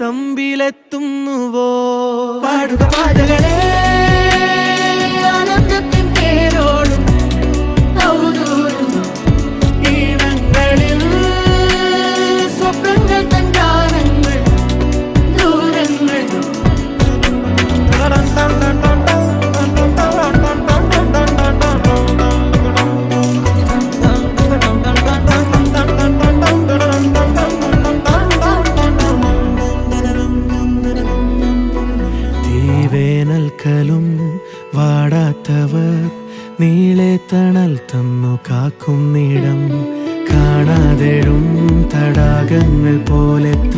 തമ്പിലെത്തുന്നുവോ? പാടുക പാതകളെ ആനന്ദത്തിൻ പേരോടും ഔദൂരും ഈണങ്ങളിൽ സ്വപ്നങ്ങൾ തൻ ഗാനങ്ങൾ ദൂരങ്ങൾ. വേനൽക്കലും വാടാത്തവർ നീളെ തണൽ തന്നു കാക്കും നീടം കാണാതെഴും തടാകങ്ങൾ പോലെത്ര